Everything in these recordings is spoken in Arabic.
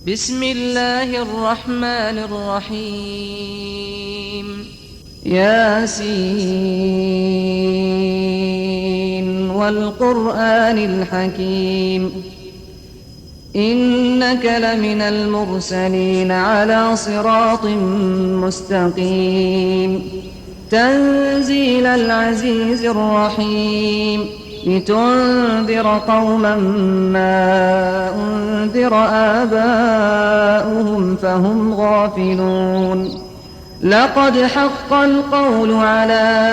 بسم الله الرحمن الرحيم ياسين والقرآن الحكيم إنك لمن المرسلين على صراط مستقيم تنزيل العزيز الرحيم لتنذر قوما ما أنذر آباؤهم فهم غافلون لقد حق القول على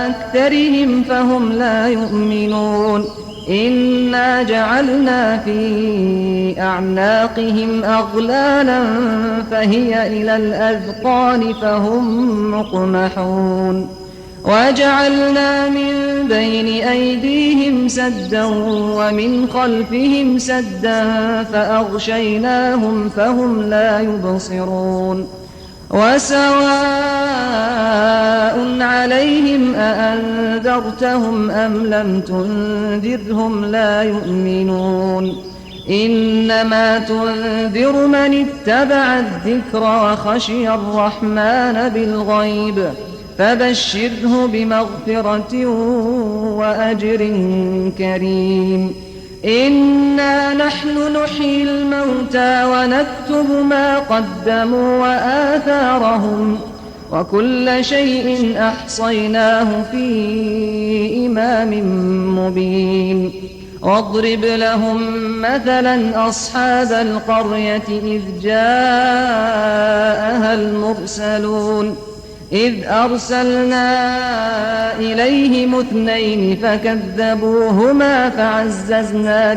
أكثرهم فهم لا يؤمنون إنا جعلنا في أعناقهم أغلالا فهي إلى الأذقان فهم مقمحون وجعلنا من بين أيديهم سدا ومن خلفهم سدا فأغشيناهم فهم لا يبصرون وسواء عليهم أأنذرتهم أم لم تنذرهم لا يؤمنون إنما تنذر من اتبع الذكر وخشي الرحمن بالغيب فبشره بمغفرة وأجر كريم إنا نحن نحيي الموتى ونكتب ما قدموا وآثارهم وكل شيء أحصيناه في إمام مبين واضرب لهم مثلا أصحاب القرية إذ جاءها المرسلون إذ أرسلنا إليهم اثنين فكذبوهما فعززنا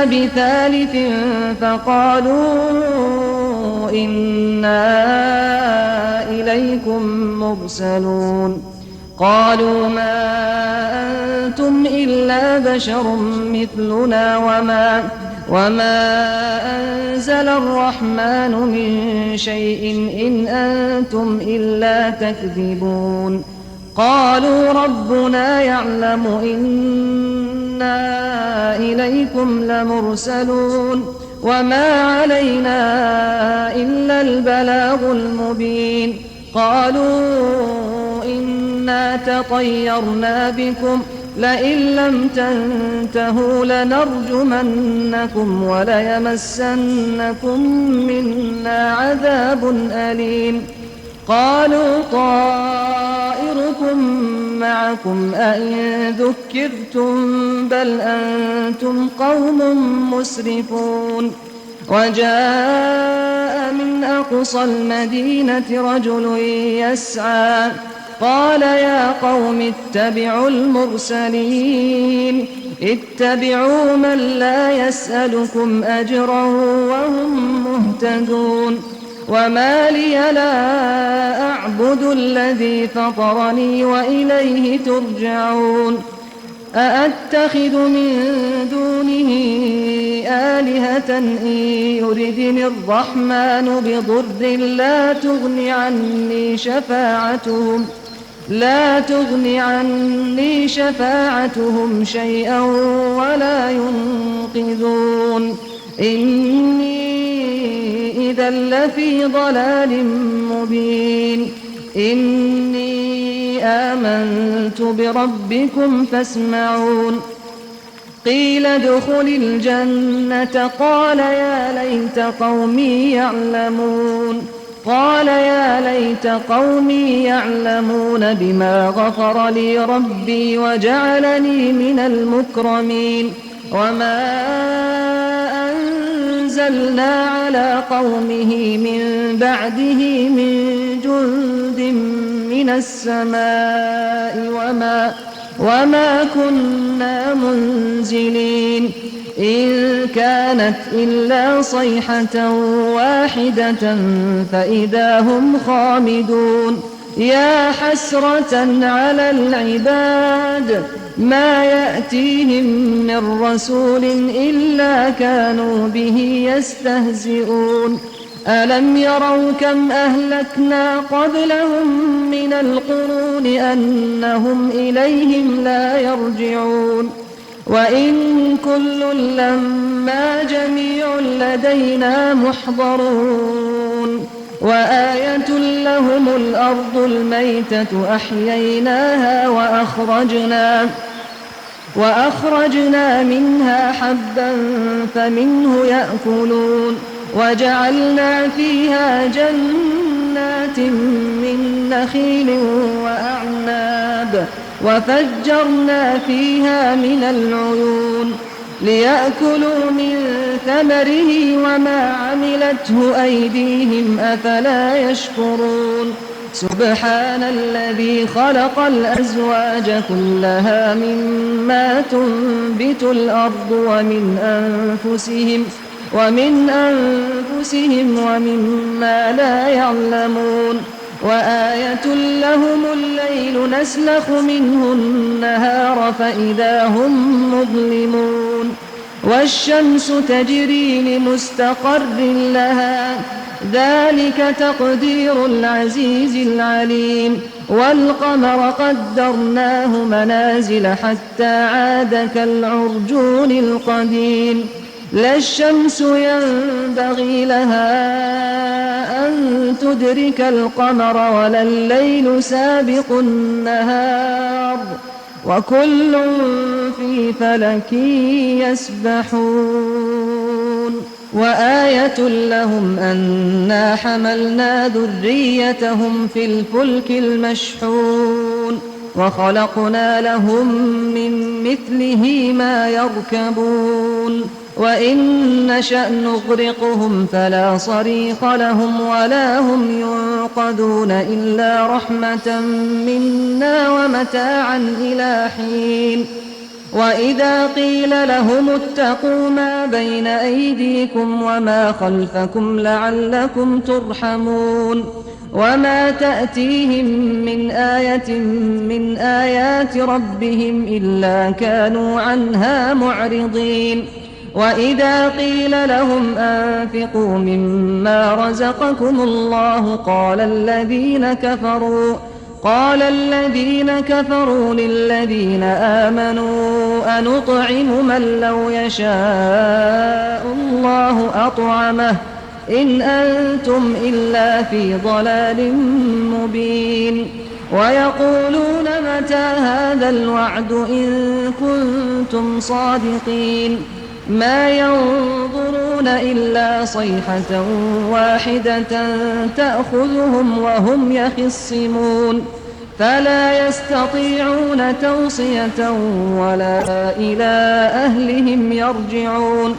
بثالث فقالوا إنا إليكم مرسلون قالوا ما أنتم إلا بشر مثلنا وما أنزل الرحمن من شيء إن أنتم إلا تكذبون قالوا ربنا يعلم إنا إليكم لمرسلون وما علينا إلا البلاغ المبين قالوا إنا تطيرنا بكم لئن لم تنتهوا لنرجمنكم وليمسنكم منا عذاب أليم قالوا طائركم معكم أئن ذكرتم بل أنتم قوم مسرفون وجاء من أقصى المدينة رجل يسعى قال يا قوم اتبعوا المرسلين اتبعوا من لا يسألكم أجرا وهم مهتدون وما لي لا أعبد الذي فطرني وإليه ترجعون أأتخذ من دونه آلهة إن يردني الرحمن بضر لا تغن عني شفاعتهم شيئا ولا ينقذون إني إذا لفي ضلال مبين إني آمنت بربكم فاسمعون قيل ادخل الجنة قال يا ليت قومي يعلمون بما غفر لي ربي وجعلني من المكرمين وما أنزلنا على قومه من بعده من جند من السماء وما كنا منزلين إن كانت إلا صيحة واحدة فإذا هم خامدون يا حسرة على العباد ما يأتيهم من رسول إلا كانوا به يستهزئون ألم يروا كم أهلكنا قبلهم من القرون أنهم إليهم لا يرجعون وإن كل لما جميع لدينا محضرون وآية لهم الأرض الميتة أحييناها وأخرجنا منها حبا فمنه يأكلون وجعلنا فيها جنات من نخيل وأعناب وفجرنا فيها من العيون ليأكلوا من ثمره وما عملته أيديهم أفلا يشكرون سبحان الذي خلق الأزواج كلها مما تنبت الأرض ومن أنفسهم ومما لا يعلمون وآية لهم الليل نسلخ منه النهار فإذا هم مظلمون والشمس تجري لمستقر لها ذلك تقدير العزيز العليم والقمر قدرناه منازل حتى عاد كالعرجون القديم لا الشمس ينبغي لها أن تدرك القمر ولا الليل سابق النهار وكل في فلك يسبحون وآية لهم أنا حملنا ذريتهم في الفلك المشحون وخلقنا لهم من مثله ما يركبون وإن نشأ نغرقهم فلا صريخ لهم ولا هم ينقذون إلا رحمة منا ومتاعا إلى حين وإذا قيل لهم اتقوا ما بين أيديكم وما خلفكم لعلكم ترحمون وما تأتيهم من آية من آيات ربهم إلا كانوا عنها معرضين وإذا قيل لهم أنفقوا مما رزقكم الله قال الذين كفروا للذين آمنوا أنطعم من لو يشاء الله أطعمه إن أنتم إلا في ضلال مبين ويقولون متى هذا الوعد إن كنتم صادقين ما ينظرون إلا صيحة واحدة تأخذهم وهم يخصمون فلا يستطيعون توصية ولا إلى أهلهم يرجعون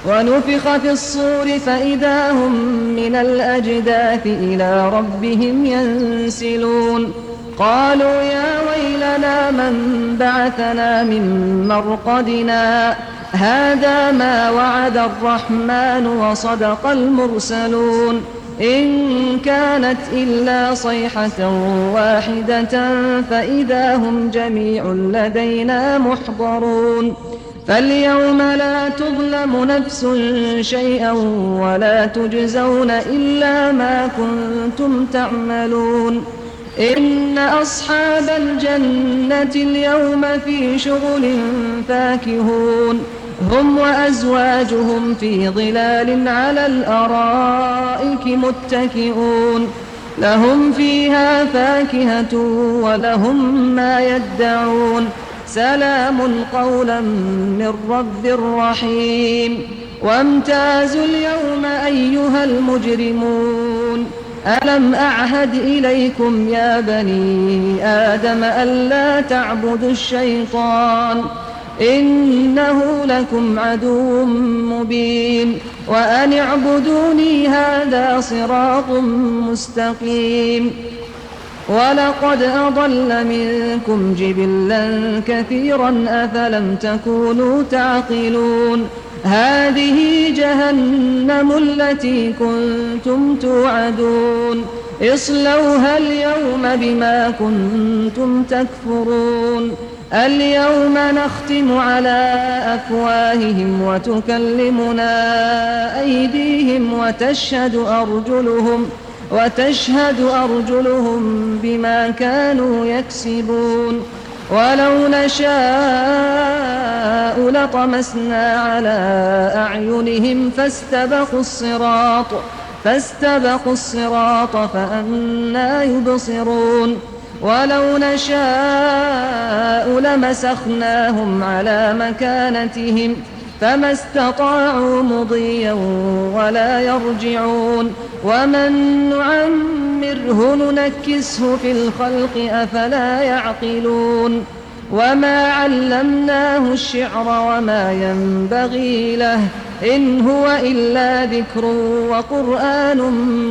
ونفخ في الصور فإذا هم من الأجداث إلى ربهم ينسلون قالوا يا ويلنا من بعثنا من مرقدنا هذا ما وعد الرحمن وصدق المرسلون إن كانت إلا صيحة واحدة فإذا هم جميع لدينا محضرون فاليوم لا تظلم نفس شيئا ولا تجزون إلا ما كنتم تعملون إن أصحاب الجنة اليوم في شغل فاكهون هم وأزواجهم في ظلال على الأرائك متكئون لهم فيها فاكهة ولهم ما يدعون سلام قولا من رب رحيم وامتازوا اليوم أيها المجرمون ألم أعهد إليكم يا بني آدم ألا تعبدوا الشيطان إنه لكم عدو مبين وأن اعبدوني هذا صراط مستقيم ولقد أضل منكم جبلا كثيرا أفلم تكونوا تعقلون هذه جهنم التي كنتم توعدون اصلوها اليوم بما كنتم تكفرون اليوم نختم على أفواههم وتكلمنا أيديهم وتشهد أرجلهم بما كانوا يكسبون ولو نشاء لطمسنا على أعينهم فاستبقوا الصراط فأنى يبصرون ولو نشاء لمسخناهم على مكانتهم فما استطاعوا مضيا ولا يرجعون ومن نعمره ننكسه في الخلق أفلا يعقلون وما علمناه الشعر وما ينبغي له إن هو إلا ذكر وقرآن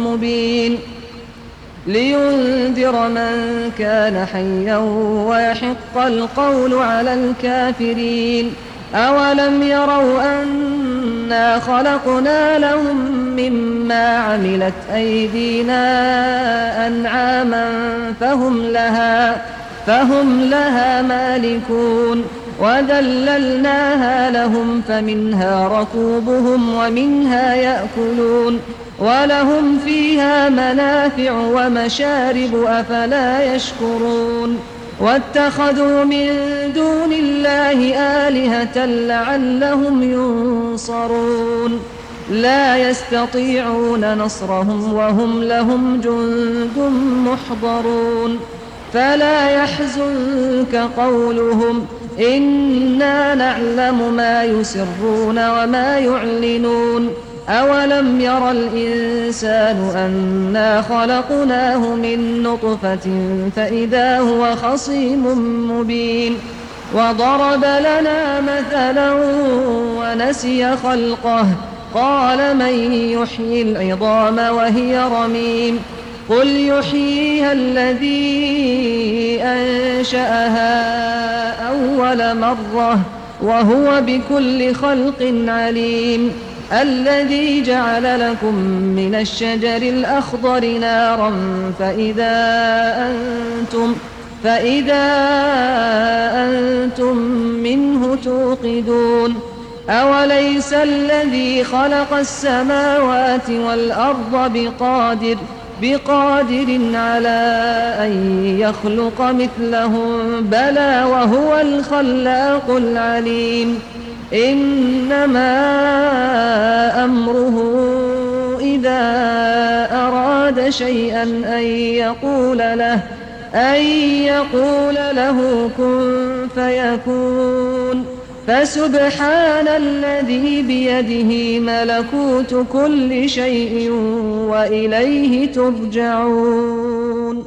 مبين لينذر من كان حيا ويحق القول على الكافرين أولم يروا أنا خلقنا لهم مما عملت أيدينا أنعاما فهم لها مالكون وذللناها لهم فمنها ركوبهم ومنها يأكلون ولهم فيها منافع ومشارب أفلا يشكرون واتخذوا من دون الله آلهة لعلهم ينصرون لا يستطيعون نصرهم وهم لهم جند محضرون فلا يحزنك قولهم إنا نعلم ما يسرون وما يعلنون أولم ير الإنسان أنا خلقناه من نطفة فإذا هو خصيم مبين وضرب لنا مثلا ونسي خلقه قال من يحيي العظام وهي رميم قل يحييها الذي أنشأها أول مرة وهو بكل خلق عليم الذي جعل لكم من الشجر الأخضر نارا فإذا أنتم منه توقدون أوليس الذي خلق السماوات والأرض بقادر على أن يخلق مثلهم بلى وهو الخلاق العليم إنما أمره إذا أراد شيئا أن يقول له كن فيكون فسبحان الذي بيده ملكوت كل شيء وإليه ترجعون